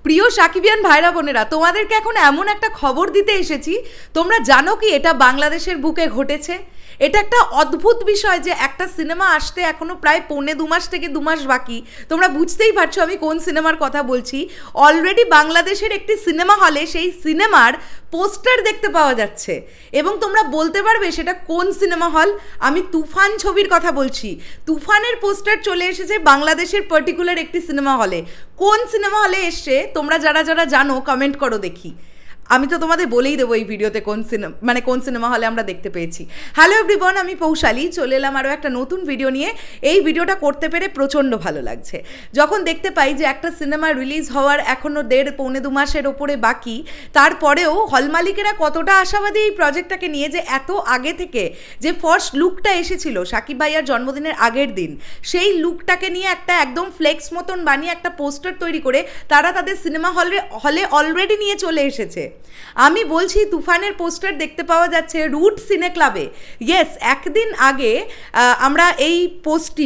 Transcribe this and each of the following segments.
প্রিয় সাকিবিয়ান ভাইরা বোনেরা, তোমাদেরকে এখন এমন একটা খবর দিতে এসেছি। তোমরা জানো কি এটা বাংলাদেশের বুকে ঘটেছে? এটা একটা অদ্ভুত বিষয় যে একটা সিনেমা আসতে এখনো প্রায় 1.5 মাস থেকে 2 মাস বাকি। তোমরা বুঝতেই পারছো আমি কোন সিনেমার কথা বলছি। অলরেডি বাংলাদেশের একটি সিনেমা হলে সেই সিনেমার পোস্টার দেখতে পাওয়া যাচ্ছে এবং তোমরা বলতে পারবে সেটা কোন সিনেমা হল? আমি তুফান ছবির কথা বলছি। তুফানের পোস্টার চলে এসেছে বাংলাদেশের পার্টিকুলার একটি সিনেমা হলে। কোন সিনেমা হলে এসছে তোমরা যারা যারা জানো কমেন্ট করো দেখি। আমি তো তোমাদের বলেই দেবো এই ভিডিওতে কোন সিনেমা হলে আমরা দেখতে পেয়েছি। হ্যালো এভরিওয়ান, আমি পৌশালী চলে এলাম আরও একটা নতুন ভিডিও নিয়ে। এই ভিডিওটা করতে পেরে প্রচণ্ড ভালো লাগছে। যখন দেখতে পাই যে একটা সিনেমা রিলিজ হওয়ার এখনও 1.5-2 মাসের ওপরে বাকি, তারপরেও হল মালিকেরা কতটা আশাবাদী এই প্রজেক্টটাকে নিয়ে যে এত আগে থেকে যে ফার্স্ট লুকটা এসেছিল সাকিব ভাইয়ার জন্মদিনের আগের দিন, সেই লুকটাকে নিয়ে একটা একদম ফ্লেক্স মতন বানিয়ে একটা পোস্টার তৈরি করে তারা তাদের সিনেমা হলে অলরেডি নিয়ে চলে এসেছে। আমি বলছি তুফানের পোস্টার দেখতে পাওয়া যাচ্ছে রুট সিনে ক্লাবে। ইয়েস, একদিন আগে আমরা এই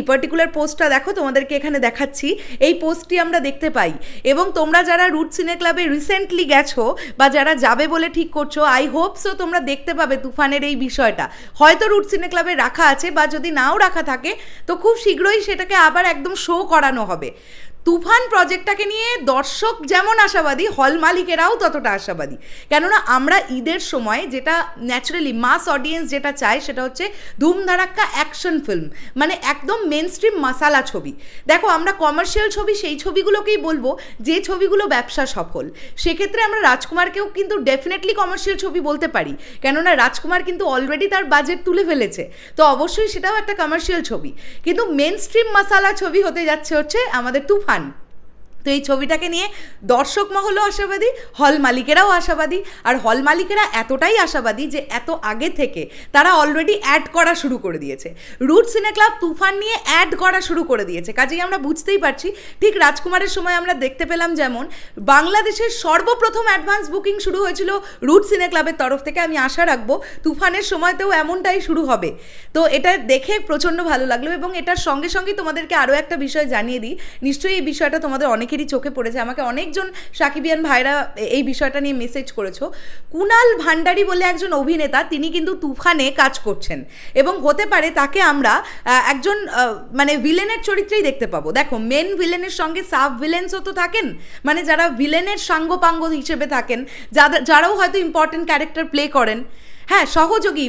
পার্টিকুলার পোস্টটা দেখো, তোমাদেরকে এখানে দেখাচ্ছি। এই পোস্টটি আমরা দেখতে পাই এবং তোমরা যারা রুট সিনে ক্লাবে রিসেন্টলি গেছো বা যারা যাবে বলে ঠিক করছো, আই হোপ সো তোমরা দেখতে পাবে তুফানের এই বিষয়টা। হয়তো রুট সিনে ক্লাবে রাখা আছে বা যদি নাও রাখা থাকে তো খুব শীঘ্রই সেটাকে আবার একদম শো করানো হবে। তুফান প্রজেক্টটাকে নিয়ে দর্শক যেমন আশাবাদী, হল মালিকেরাও ততটা আশাবাদী। কেননা আমরা ঈদের সময় যেটা ন্যাচারালি মাস অডিয়েন্স যেটা চায় সেটা হচ্ছে ধুমধারাক্কা অ্যাকশন ফিল্ম, মানে একদম মেন স্ট্রিম মাসালা ছবি। দেখো, আমরা কমার্শিয়াল ছবি সেই ছবিগুলোকেই বলবো যে ছবিগুলো ব্যবসা সফল। সেক্ষেত্রে আমরা রাজকুমারকেও কিন্তু ডেফিনেটলি কমার্শিয়াল ছবি বলতে পারি, কেননা রাজকুমার কিন্তু অলরেডি তার বাজেট তুলে ফেলেছে, তো অবশ্যই সেটাও একটা কমার্শিয়াল ছবি। কিন্তু মেন স্ট্রিম মাসালা ছবি হতে যাচ্ছে হচ্ছে আমাদের তুফান। তো এই ছবিটাকে নিয়ে দর্শক মহলও আশাবাদী, হল মালিকেরাও আশাবাদী। আর হল মালিকেরা এতটাই আশাবাদী যে এত আগে থেকে তারা অলরেডি অ্যাড করা শুরু করে দিয়েছে। রুট সিনে ক্লাব তুফান নিয়ে অ্যাড করা শুরু করে দিয়েছে। কাজেই আমরা বুঝতেই পারছি ঠিক রাজকুমারের সময় আমরা দেখতে পেলাম যেমন বাংলাদেশের সর্বপ্রথম অ্যাডভান্স বুকিং শুরু হয়েছিল রুট সিনে ক্লাবের তরফ থেকে। আমি আশা রাখবো তুফানের সময়তেও এমনটাই শুরু হবে। তো এটা দেখে প্রচণ্ড ভালো লাগলো এবং এটার সঙ্গে সঙ্গে তোমাদেরকে আরও একটা বিষয় জানিয়ে দিই। নিশ্চয়ই এই বিষয়টা তোমাদের অনেকেরই চোখে পড়েছে। আমাকে অনেকজন সাকিবিয়ান ভাইরা এই বিষয়টা নিয়ে মেসেজ করেছো। কুনাল ভান্ডারী বলে একজন অভিনেতা, তিনি কিন্তু তুফানে কাজ করছেন এবং হতে পারে তাকে আমরা একজন মানে ভিলেনের চরিত্রেই দেখতে পাবো। দেখো, মেন ভিলেনের সঙ্গে সাব ভিলেন্সও তো থাকেন, মানে যারা ভিলেনের সাঙ্গপাঙ্গ হিসেবে থাকেন, যারাও হয়তো ইম্পর্টেন্ট ক্যারেক্টার প্লে করেন। হ্যাঁ, সহযোগী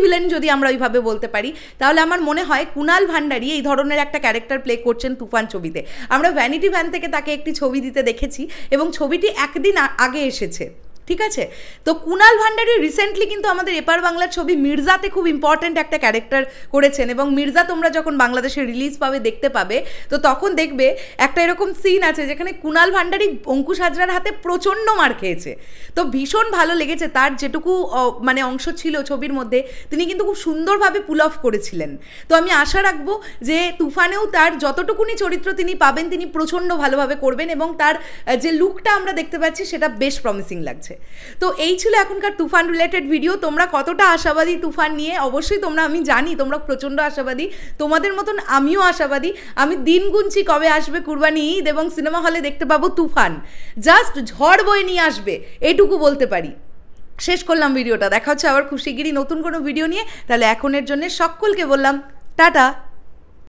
ভিলেন যদি আমরা ওইভাবে বলতে পারি, তাহলে আমার মনে হয় কুনাল ভান্ডারী এই ধরনের একটা ক্যারেক্টার প্লে করছেন তুফান ছবিতে। আমরা ভ্যানিটি ভ্যান থেকে তাকে একটি ছবি দিতে দেখেছি এবং ছবিটি একদিন আগে এসেছে, ঠিক আছে? তো কুনাল ভান্ডারী রিসেন্টলি কিন্তু আমাদের এপার বাংলার ছবি মির্জাতে খুব ইম্পর্ট্যান্ট একটা ক্যারেক্টার করেছেন এবং মির্জা তোমরা যখন বাংলাদেশে রিলিজ পাবে দেখতে পাবে, তো তখন দেখবে একটা এরকম সিন আছে যেখানে কুনাল ভান্ডারী অঙ্কুশ হাজরার হাতে প্রচণ্ড মার খেয়েছে। তো ভীষণ ভালো লেগেছে, তার যেটুকু মানে অংশ ছিল ছবির মধ্যে তিনি কিন্তু খুব সুন্দরভাবে পুল অফ করেছিলেন। তো আমি আশা রাখবো যে তুফানেও তার যতটুকুনি চরিত্র তিনি পাবেন তিনি প্রচণ্ড ভালোভাবে করবেন এবং তার যে লুকটা আমরা দেখতে পাচ্ছি সেটা বেশ প্রমিসিং লাগছে। তো এই ছিল এখনকার তুফান রিলেটেড ভিডিও। তোমরা কতটা আশাবাদী তুফান নিয়ে অবশ্যই আমি জানি তোমরা প্রচণ্ড আশাবাদী, তোমাদের মতন আমিও আশাবাদী। আমি দিন গুনছি কবে আসবে কুরবানি ঈদ এবং সিনেমা হলে দেখতে পাবো তুফান, জাস্ট ঝড় বয়ে নিয়ে আসবে এটুকু বলতে পারি। শেষ করলাম ভিডিওটা, দেখা হচ্ছে আবার খুব শিগগিরই নতুন কোনো ভিডিও নিয়ে। তাহলে এখনের জন্য সকলকে বললাম টাটা।